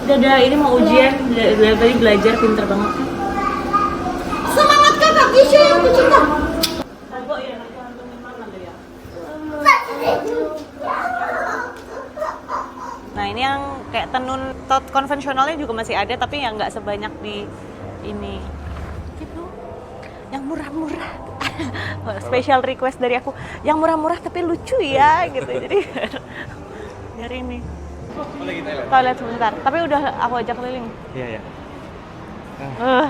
Dadah, ini mau ujian. Dari tadi belajar, pinter banget. Semangat kakak Gisha yang kucinta. Nah ini yang kayak tenun tot konvensionalnya juga masih ada, tapi yang nggak sebanyak di ini. Gitu. Yang murah-murah. Special request dari aku, yang murah-murah tapi lucu ya, gitu. Jadi dari ini. Toilet sebentar, tapi udah aku ajak keliling. Iya ya.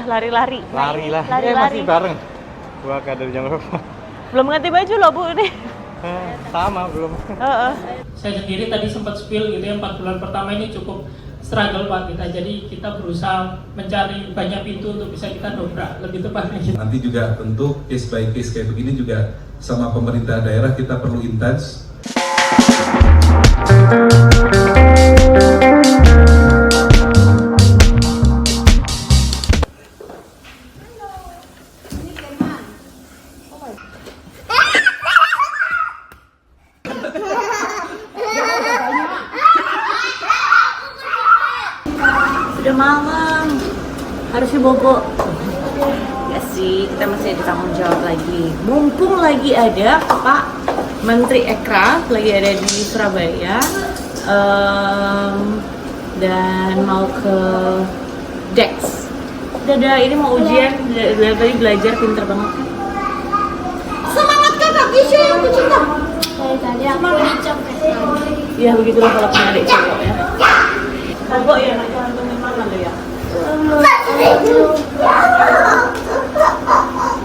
Lari-lari. Lari lah. Lari-lari. Masih bareng. Gua kadar jam berapa? Belum ganti baju loh Bu ini. Sama belum. Saya sendiri tadi sempat spill gitu ya, 4 bulan pertama ini cukup struggle Pak kita. Jadi kita berusaha mencari banyak pintu untuk bisa kita dobrak, lebih tepatnya gitu. Nanti juga tentu case by case kayak begini juga sama pemerintah daerah kita perlu intens. Udah malam, harusnya bobo. Ya sih, kita masih ada tanggung jawab lagi. Mumpung lagi ada Pak Menteri Ekra, lagi ada di Surabaya, dan mau ke Dex. Dadah, ini mau ujian. Dari tadi belajar, pinter banget. Semangat kakak Gisha yang kucinta. Tadi aku dicap Ya begitulah kalau punya adik cowok ya. Bobo ya, nanti antumin mana lo ya?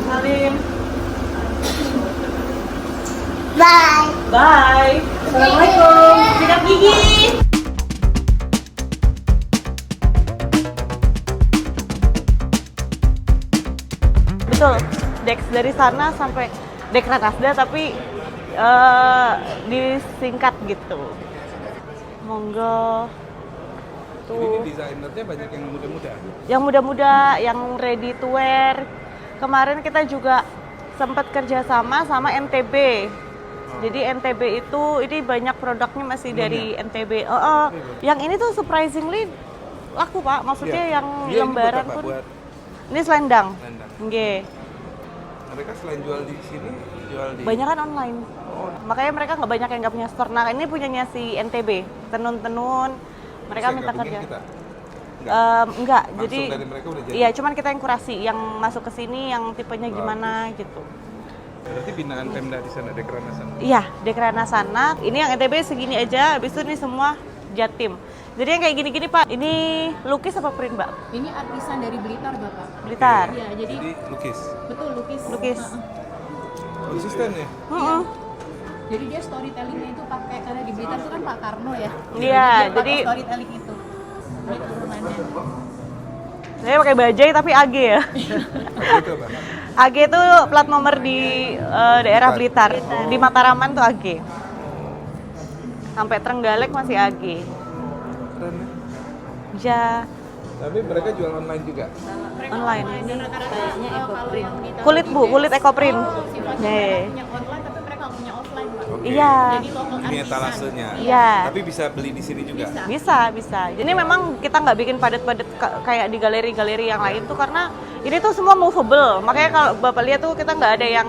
Salim. Bye. Bye. Assalamualaikum. Sikat gigi. Betul. Dex dari sana sampai Dekranasda tapi disingkat gitu. Monggo. Ini desainernya banyak yang muda-muda. Yang muda-muda, yang ready to wear. Kemarin kita juga sempat kerjasama sama NTB. Jadi NTB itu ini banyak produknya masih dari NTB. Yang ini tuh surprisingly laku Pak. Maksudnya yang lembaran pun. Ini selendang. Nggih. Mereka selain jual di sini, jual di. Banyak kan online. Makanya mereka nggak banyak yang nggak punya store. Nah ini punyanya si NTB. Tenun-tenun. Mereka minta kerja. Enggak, Langsung jadi dari mereka udah jadi? iya, cuman kita yang kurasi, yang masuk ke sini, yang tipenya gimana gitu. Berarti binaan Pemda di sana, Dekranasana. Iya, Dekranasana. Ini yang NTB segini aja, habis itu ini semua Jatim. Jadi yang kayak gini-gini Pak, ini lukis apa print Mbak? Ini artisan dari Blitar Bapak. Blitar. Iya, jadi Jadi lukis. betul lukis. Lukis. Konsisten ya? Heeh. Jadi dia storytellingnya itu pakai, karena di Blitar itu kan Pak Karno ya. Iya, dia pakai jadi storytelling itu. Ini turunannya. saya pakai bajai tapi AG ya. Itu apa? AG itu plat nomor di daerah Blitar. Di Mataraman tuh AG. Sampai Trenggalek masih AG. Keren ya? Ya, Tapi mereka jual online juga. online. Kayaknya kalau yang di Kulit Bu, kulit ekoprint. sifatnya Nih. punya online tapi mereka nggak punya offline Pak. Oke. Iya. Jadi lokal Ini artisan. etalasenya. Iya. Tapi bisa beli di sini juga. Bisa. Jadi memang kita nggak bikin padat-padat kayak di galeri-galeri yang lain tuh karena ini tuh semua movable. Makanya kalau Bapak lihat tuh kita nggak ada yang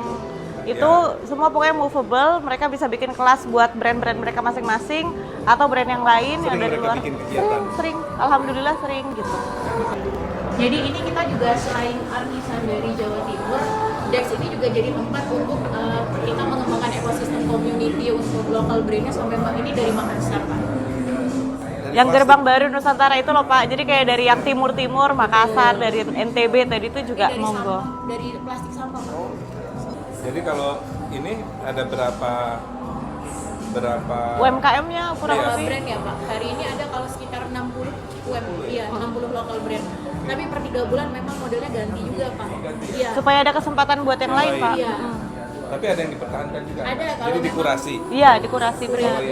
itu semua pokoknya movable. Mereka bisa bikin kelas buat brand-brand mereka masing-masing atau brand yang lain yang Sering dari mereka luar. bikin kegiatan? Sering. Alhamdulillah sering gitu. Jadi ini kita juga selain artisan dari Jawa Timur, Dex ini juga jadi tempat untuk kita mengembangkan ekosistem community untuk local brandnya sampai ini dari Makassar Pak. Yang gerbang baru Nusantara itu loh Pak. Jadi kayak dari yang timur-timur, Makassar, dari NTB tadi itu juga Dari monggo. sampah, dari plastik sampah Pak. Jadi kalau ini ada berapa UMKM-nya kurang Iya. lebih. Brand ya Pak. Hari ini ada kalau sekitar 60 iya 60 local brand. Tapi per 3 bulan memang modelnya ganti juga Pak. Iya. Supaya ada kesempatan buat yang lain Pak. Iya. Tapi ada yang dipertahankan juga. Ada, kalau Jadi memang- dikurasi. Iya, dikurasi Kalau brand.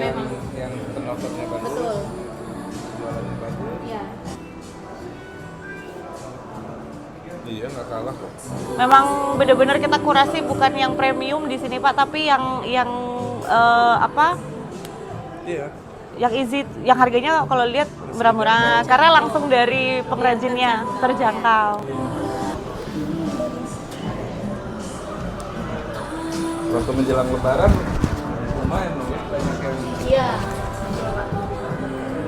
yang turnovernya bagus, Betul. jualannya bagus. Iya. Iya, nggak kalah kok. Memang benar-benar kita kurasi bukan yang premium di sini Pak, tapi yang apa? Iya. Yang easy, yang harganya kalau lihat Murah-murah, karena langsung dari pengrajinnya, terjangkau. Waktu menjelang Lebaran lumayan loh ya, banyak yang Iya.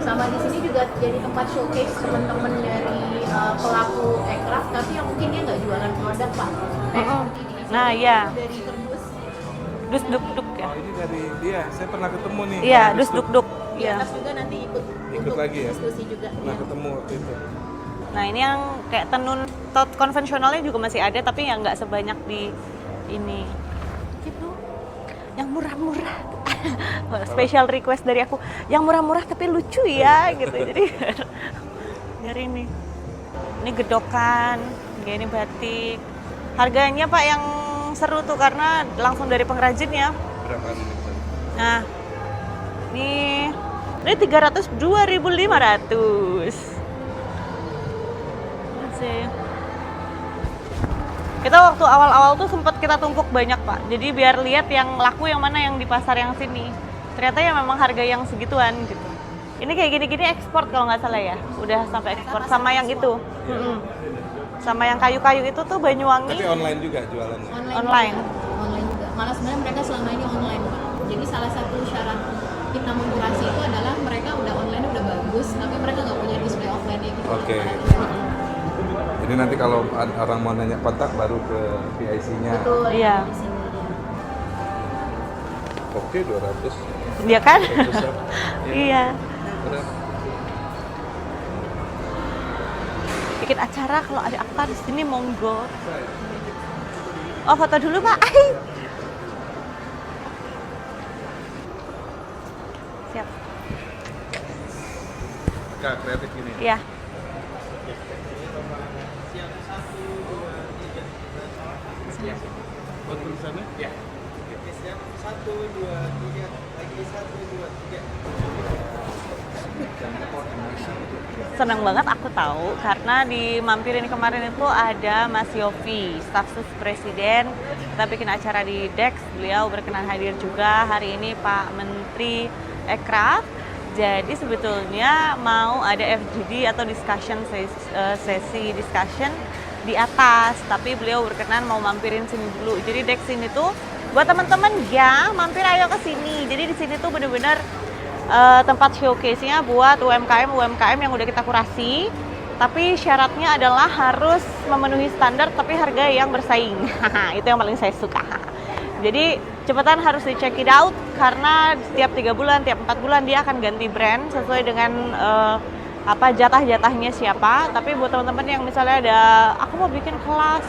Sama di sini juga jadi tempat showcase teman-teman dari pelaku aircraft, tapi yang mungkin dia nggak jualan produk Pak. Nah, iya. Dari kerdus. Dus duk duk ya. Oh ini dari dia, saya pernah ketemu nih. Iya, dus duk duk. Di Iya. atas juga nanti ikut untuk lagi ya? diskusi juga. Pernah Iya. ketemu waktu itu. Nah, ini yang kayak tenun tot konvensionalnya juga masih ada, tapi yang nggak sebanyak di ini. Gitu. Yang murah-murah. Special request dari aku, yang murah-murah tapi lucu ya, gitu. Jadi dari ini gedokan, kayak ini batik. Harganya Pak yang seru tuh karena langsung dari pengrajinnya. Berapa ini? Nah, ini 302.500. Masih. Kita waktu awal-awal tuh sempat kita tumpuk banyak Pak. Jadi biar lihat yang laku yang mana yang di pasar yang sini. Ternyata ya memang harga yang segituan gitu. Ini kayak gini-gini ekspor kalau nggak salah ya. Udah sampai ekspor sama yang itu. Sama yang kayu-kayu itu tuh Banyuwangi. Tapi online juga jualannya. Online. Juga. Online juga. Malah sebenarnya mereka selama ini online Pak. Jadi salah satu syarat kita mengkurasi itu adalah mereka udah online udah bagus, tapi mereka nggak punya display offline-nya gitu. Oke. Jadi nanti kalau orang mau nanya kontak baru ke PIC-nya. Betul. Iya. Di sini. Oke, 200. Dia kan? Bagus ya. Iya. Benar. Bikin acara kalau ada apa di sini monggo. Oh, foto dulu Pak. Siap. Kak, kreatif gini. Iya. Buat tulisannya? Ya. Senang banget aku tahu karena di Mampirin kemarin itu ada Mas Yofi, staf sus presiden. Kita bikin acara di Dex, beliau berkenan hadir juga. Hari ini Pak Menteri Aircraft. Jadi sebetulnya mau ada FGD atau discussion sesi discussion di atas, tapi beliau berkenan mau mampirin sini dulu. Jadi Dex ini tuh buat teman-teman ya, mampir ayo ke sini. Jadi di sini tuh bener-bener tempat showcase-nya buat UMKM yang udah kita kurasi. Tapi syaratnya adalah harus memenuhi standar tapi harga yang bersaing. Itu yang paling saya suka. Jadi cepetan harus di check it out karena setiap 3 bulan, tiap 4 bulan dia akan ganti brand sesuai dengan jatah-jatahnya siapa. Tapi buat teman-teman yang misalnya ada aku mau bikin kelas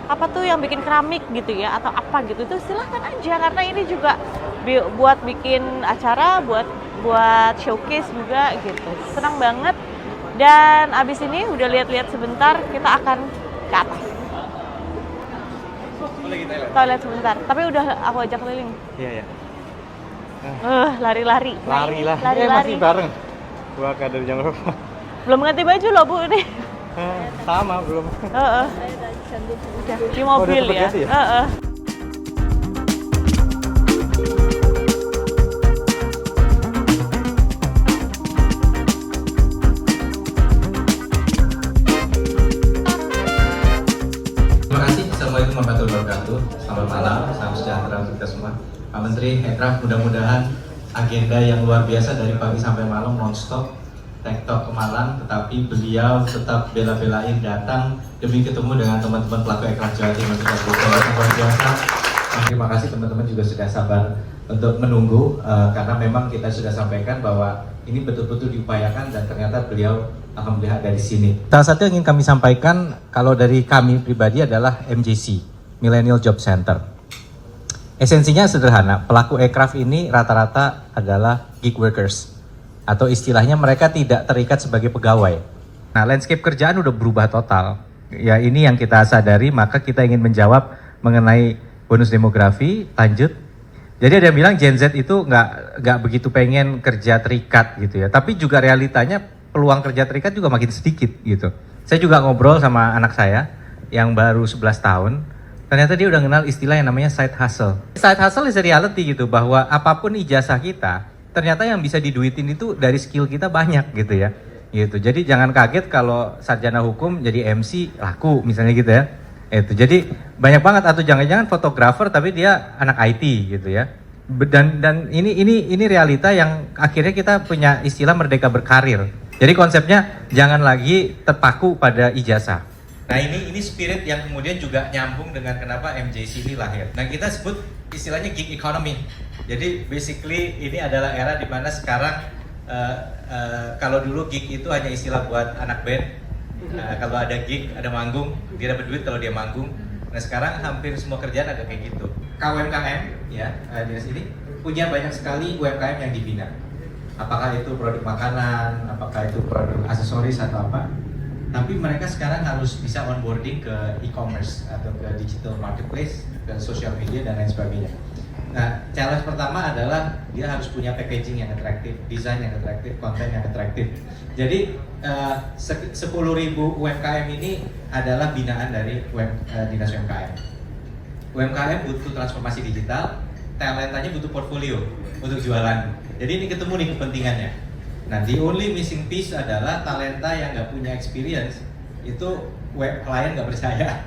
apa tuh yang bikin keramik gitu ya atau apa gitu, itu silahkan aja karena ini juga buat bikin acara, buat showcase juga gitu. Senang banget. Dan abis ini udah lihat-lihat sebentar, kita akan ke atas. Toilet sebentar, tapi udah aku ajak keliling. Iya ya. Lari-lari. Lari lah. Lari-lari. Masih bareng. Gua kader jam berapa? Belum ganti baju loh Bu ini. Sama belum. Udah di mobil udah ya. ganti ya? Terima kasih. Assalamualaikum warahmatullahi wabarakatuh. Selamat malam, salam sejahtera untuk kita semua. Pak Menteri Aircraft, mudah-mudahan agenda yang luar biasa dari pagi sampai malam non-stop tektok ke Malang, tetapi beliau tetap bela-belain datang demi ketemu dengan teman-teman pelaku aircraft Jawa Timur. Luar biasa. Terima kasih teman-teman juga sudah sabar untuk menunggu karena memang kita sudah sampaikan bahwa ini betul-betul diupayakan dan ternyata beliau akan melihat dari sini. Salah satu yang ingin kami sampaikan kalau dari kami pribadi adalah MJC, Millennial Job Center. Esensinya sederhana, pelaku aircraft ini rata-rata adalah gig workers atau istilahnya mereka tidak terikat sebagai pegawai. Nah, landscape kerjaan udah berubah total. Ya, ini yang kita sadari, maka kita ingin menjawab mengenai bonus demografi. Lanjut. Jadi ada yang bilang Gen Z itu nggak begitu pengen kerja terikat gitu ya. Tapi juga realitanya peluang kerja terikat juga makin sedikit gitu. Saya juga ngobrol sama anak saya yang baru 11 tahun. Ternyata dia udah kenal istilah yang namanya side hustle. Side hustle is a reality gitu, bahwa apapun ijazah kita, ternyata yang bisa diduitin itu dari skill kita banyak gitu ya. Gitu. Jadi jangan kaget kalau sarjana hukum jadi MC laku misalnya gitu ya. Itu. Jadi banyak banget, atau jangan-jangan fotografer tapi dia anak IT gitu ya. Dan ini realita yang akhirnya kita punya istilah merdeka berkarir. Jadi konsepnya jangan lagi terpaku pada ijazah. Nah ini spirit yang kemudian juga nyambung dengan kenapa MJC ini lahir. Nah kita sebut istilahnya gig economy. Jadi basically ini adalah era di mana sekarang kalau dulu gig itu hanya istilah buat anak band. Kalau ada gig, ada manggung, dia dapat duit kalau dia manggung. Nah sekarang hampir semua kerjaan ada kayak gitu. KUMKM ya, dinas ini punya banyak sekali UMKM yang dibina. Apakah itu produk makanan, apakah itu produk aksesoris atau apa. Tapi mereka sekarang harus bisa onboarding ke e-commerce atau ke digital marketplace, ke social media dan lain sebagainya. Nah, challenge pertama adalah dia harus punya packaging yang atraktif, desain yang atraktif, konten yang atraktif. Jadi 10.000 UMKM ini adalah binaan dari Dinas UMKM. UMKM butuh transformasi digital, talentanya butuh portfolio untuk jualan. Jadi ini ketemu nih kepentingannya. Nah, the only missing piece adalah talenta yang nggak punya experience, itu klien nggak percaya.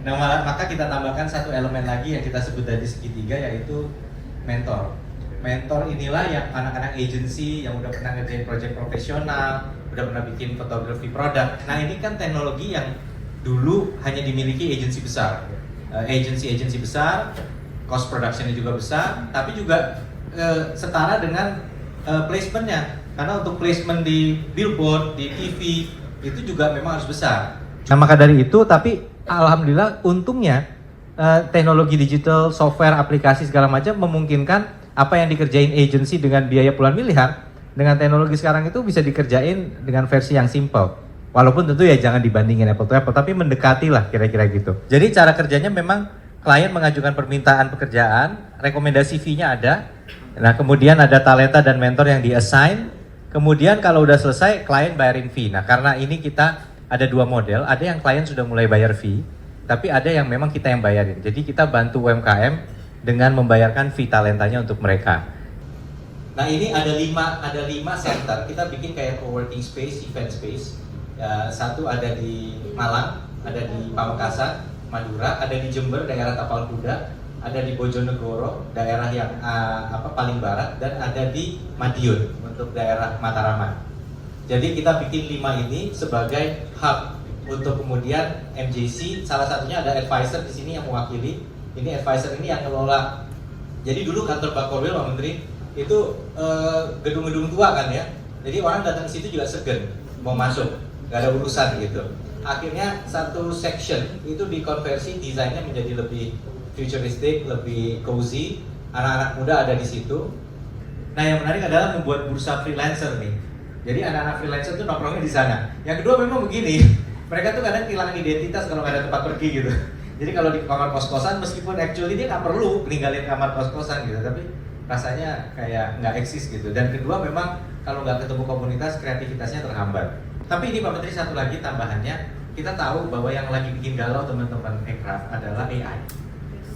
Nah, maka kita tambahkan satu elemen lagi yang kita sebut dari segitiga, yaitu mentor. Mentor inilah yang anak-anak agency yang udah pernah ngerjain project profesional, udah pernah bikin fotografi produk. Nah, ini kan teknologi yang dulu hanya dimiliki agency besar. Agency besar, cost productionnya juga besar, tapi juga setara dengan placementnya. Karena untuk placement di billboard, di TV, itu juga memang harus besar. Nah maka dari itu, tapi alhamdulillah untungnya teknologi digital, software, aplikasi segala macam memungkinkan apa yang dikerjain agency dengan biaya puluhan miliar, dengan teknologi sekarang itu bisa dikerjain dengan versi yang simple. Walaupun tentu ya jangan dibandingin apple to apple, tapi mendekati lah kira-kira gitu. Jadi cara kerjanya memang klien mengajukan permintaan pekerjaan, rekomendasi fee-nya ada. Nah kemudian ada talenta dan mentor yang di-assign. Kemudian kalau udah selesai, klien bayarin fee. Nah karena ini kita ada dua model, ada yang klien sudah mulai bayar fee, tapi ada yang memang kita yang bayarin. Jadi kita bantu UMKM dengan membayarkan fee talentanya untuk mereka. Nah ini ada 5 center, kita bikin kayak co-working space, event space. Satu ada di Malang, ada di Pamekasan, Madura, ada di Jember, daerah Tapal Kuda, ada di Bojonegoro, daerah yang paling barat, dan ada di Madiun untuk daerah Mataraman. Jadi kita bikin 5 ini sebagai hub untuk kemudian MJC. Salah satunya ada advisor di sini yang mewakili. Ini advisor ini yang ngelola. Jadi dulu kantor Pak Korwil, Pak Menteri, itu gedung-gedung tua kan ya. Jadi orang datang ke situ juga segan mau masuk, nggak ada urusan gitu. Akhirnya satu section itu dikonversi, desainnya menjadi lebih futuristik, lebih cozy. Anak-anak muda ada di situ. Nah yang menarik adalah membuat bursa freelancer nih. Jadi anak-anak freelancer tuh nongkrongnya di sana. Yang kedua memang begini, mereka tuh kadang kehilangan identitas kalau nggak ada tempat pergi gitu. Jadi kalau di kamar kos-kosan, meskipun actually dia nggak perlu ninggalin kamar kos-kosan gitu, tapi rasanya kayak nggak eksis gitu. Dan kedua memang kalau nggak ketemu komunitas, kreativitasnya terhambat. Tapi ini Pak Menteri satu lagi tambahannya, kita tahu bahwa yang lagi bikin galau teman-teman Ekraf adalah AI.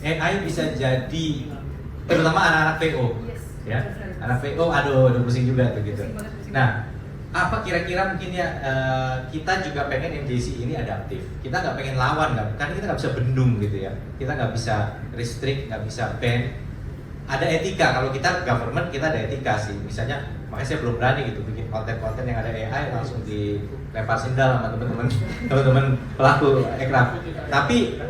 AI bisa jadi terutama anak-anak PO, ya, anak PO, aduh pusing juga tuh gitu. Nah, apa kira-kira mungkin ya kita juga pengen MJC ini adaptif. Kita nggak pengen lawan, karena kita nggak bisa bendung gitu ya. Kita nggak bisa restrict, nggak bisa ban. Ada etika, kalau kita government kita ada etika sih. Misalnya, makanya saya belum berani gitu bikin konten-konten yang ada AI langsung dilempar sendal sama teman-teman pelaku Ekraf. Tapi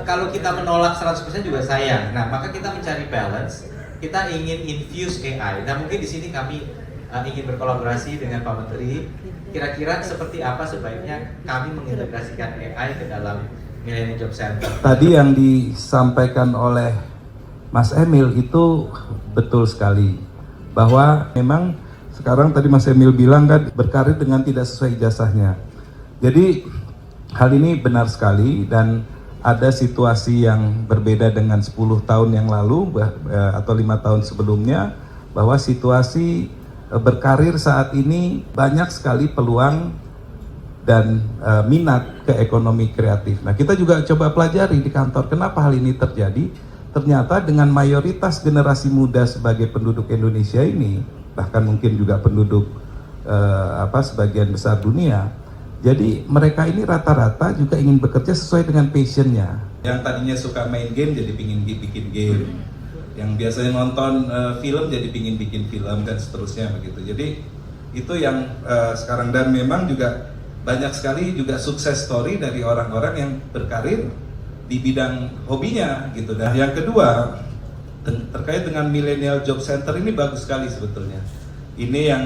kalau kita menolak 100% juga sayang. Nah, maka kita mencari balance. Kita ingin infuse AI. Nah, mungkin di sini kami ingin berkolaborasi dengan Pak Menteri. Kira-kira seperti apa sebaiknya kami mengintegrasikan AI ke dalam Millennium Job Center? Tadi yang disampaikan oleh Mas Emil itu betul sekali, bahwa memang sekarang tadi Mas Emil bilang kan berkarir dengan tidak sesuai ijazahnya. Jadi hal ini benar sekali, dan ada situasi yang berbeda dengan 10 tahun yang lalu atau 5 tahun sebelumnya, bahwa situasi berkarir saat ini banyak sekali peluang dan minat ke ekonomi kreatif. Nah kita juga coba pelajari di kantor kenapa hal ini terjadi. ternyata dengan mayoritas generasi muda sebagai penduduk Indonesia ini, bahkan mungkin juga penduduk sebagian besar dunia, jadi mereka ini rata-rata juga ingin bekerja sesuai dengan passionnya. Yang tadinya suka main game jadi pingin bikin game, yang biasanya nonton film jadi pingin bikin film dan seterusnya begitu. Jadi itu yang sekarang, dan memang juga banyak sekali juga sukses story dari orang-orang yang berkarir di bidang hobinya gitu. Dan yang kedua terkait dengan Millennial Job Center ini bagus sekali sebetulnya. Ini yang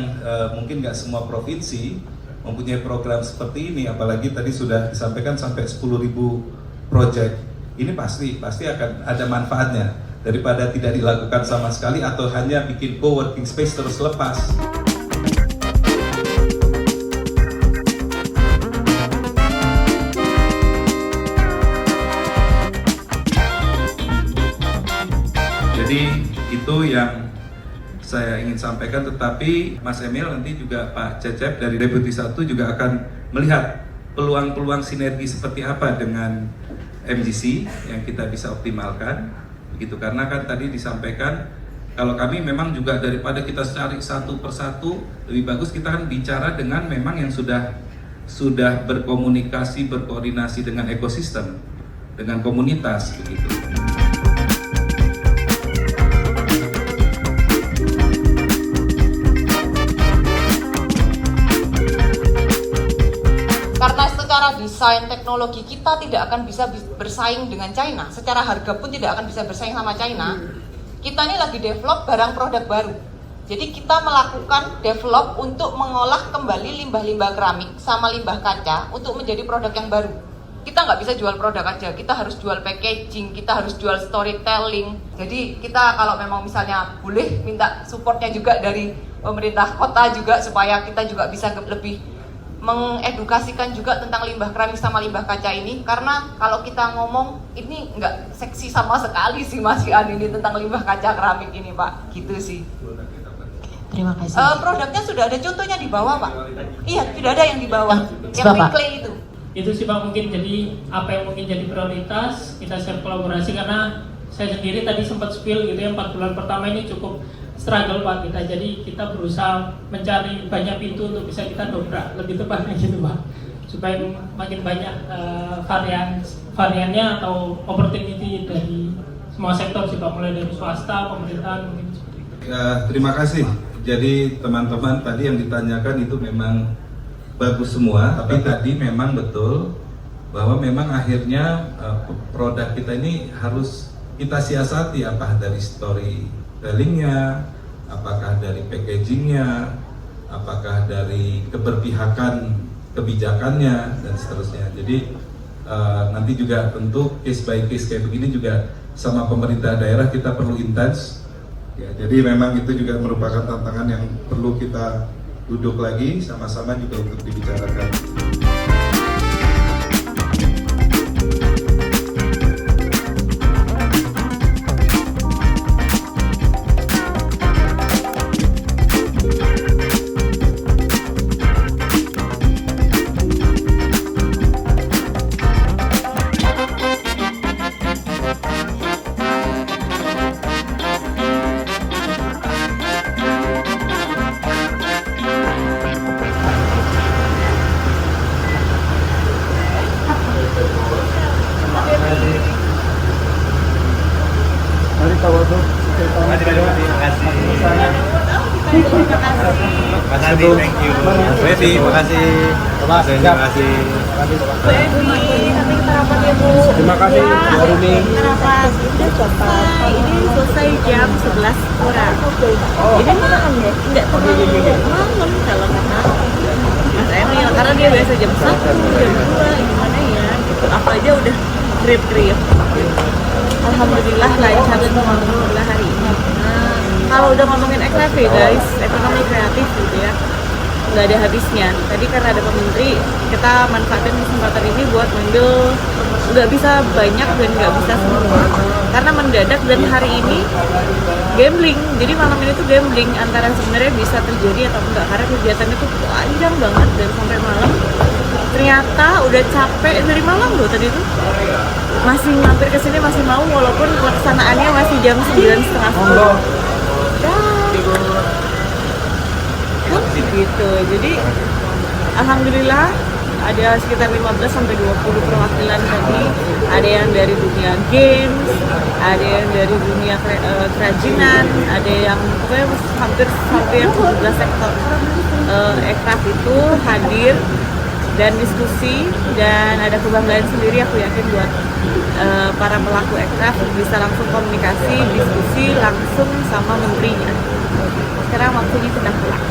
mungkin nggak semua provinsi mempunyai program seperti ini, apalagi tadi sudah disampaikan sampai 10.000 project. Ini pasti akan ada manfaatnya daripada tidak dilakukan sama sekali atau hanya bikin co-working space terus lepas. Jadi itu yang saya ingin sampaikan, tetapi Mas Emil nanti juga Pak Cecep dari Deputi 1 juga akan melihat peluang-peluang sinergi seperti apa dengan MGC yang kita bisa optimalkan begitu, karena kan tadi disampaikan kalau kami memang juga daripada kita cari satu persatu, lebih bagus kita kan bicara dengan memang yang sudah berkomunikasi, berkoordinasi dengan ekosistem, dengan komunitas begitu. Karena secara desain teknologi kita tidak akan bisa bersaing dengan China, secara harga pun tidak akan bisa bersaing sama China. Kita ini lagi develop barang produk baru. Jadi kita melakukan develop untuk mengolah kembali limbah-limbah keramik sama limbah kaca untuk menjadi produk yang baru. Kita nggak bisa jual produk aja, kita harus jual packaging, kita harus jual storytelling. Jadi kita kalau memang misalnya boleh minta supportnya juga dari pemerintah kota juga supaya kita juga bisa lebih mengedukasikan juga tentang limbah keramik sama limbah kaca ini, karena kalau kita ngomong ini nggak seksi sama sekali sih Mas Ian ini tentang limbah kaca keramik ini Pak, gitu sih. Terima kasih. Produknya sudah ada contohnya di bawah Pak. Iya, sudah ada yang di bawah, yang Bapak. reclay itu. Itu sih Pak, mungkin jadi apa yang mungkin jadi prioritas, kita share kolaborasi, karena saya sendiri tadi sempat spill gitu ya, 4 bulan pertama ini cukup struggle Pak kita, jadi kita berusaha mencari banyak pintu untuk bisa kita dobrak, lebih tepatnya gitu Pak, supaya makin banyak variannya atau opportunity dari semua sektor sih Pak, mulai dari swasta, pemerintahan mungkin seperti itu. Terima kasih. Jadi teman-teman tadi yang ditanyakan itu memang bagus semua, tapi tadi memang betul bahwa memang akhirnya produk kita ini harus kita siasati, apa dari storytellingnya, apakah dari packagingnya, apakah dari keberpihakan kebijakannya dan seterusnya. Jadi nanti juga tentu case by case kayak begini juga sama pemerintah daerah kita perlu intens. Ya, jadi memang itu juga merupakan tantangan yang perlu kita duduk lagi sama-sama juga untuk dibicarakan. Terima kasih. Terima kasih. Terima kasih. Ini selesai jam 11 kurang. Ini nggak terlalu malam kalau kata Mas Emil, karena dia biasa jam 1, jam 2, gimana ya? Gitu. Apa aja udah trip. Alhamdulillah lancar dan alhamdulillah hari ini. Nah, kalau udah ngomongin XFV guys, ekonomi kreatif gitu ya, nggak ada habisnya. Tadi karena ada Pak Menteri, kita manfaatin kesempatan ini buat ngambil nggak bisa banyak dan nggak bisa semua, karena mendadak dan hari ini gambling. Jadi malam ini tuh gambling antara sebenarnya bisa terjadi atau enggak, karena kegiatannya tuh panjang banget dan sampai malam. Ternyata udah capek dari malam loh tadi tuh. Masih mampir ke sini masih mau walaupun pelaksanaannya masih jam 9:30. Gitu. Jadi alhamdulillah ada sekitar 15 sampai 20 perwakilan tadi. Ada yang dari dunia games, ada yang dari dunia kerajinan, ada yang pokoknya hampir yang 17 sektor aircraft itu hadir dan diskusi, dan ada kebanggaan sendiri aku yakin buat para pelaku aircraft bisa langsung komunikasi, diskusi langsung sama menterinya. Sekarang waktunya kita pulang.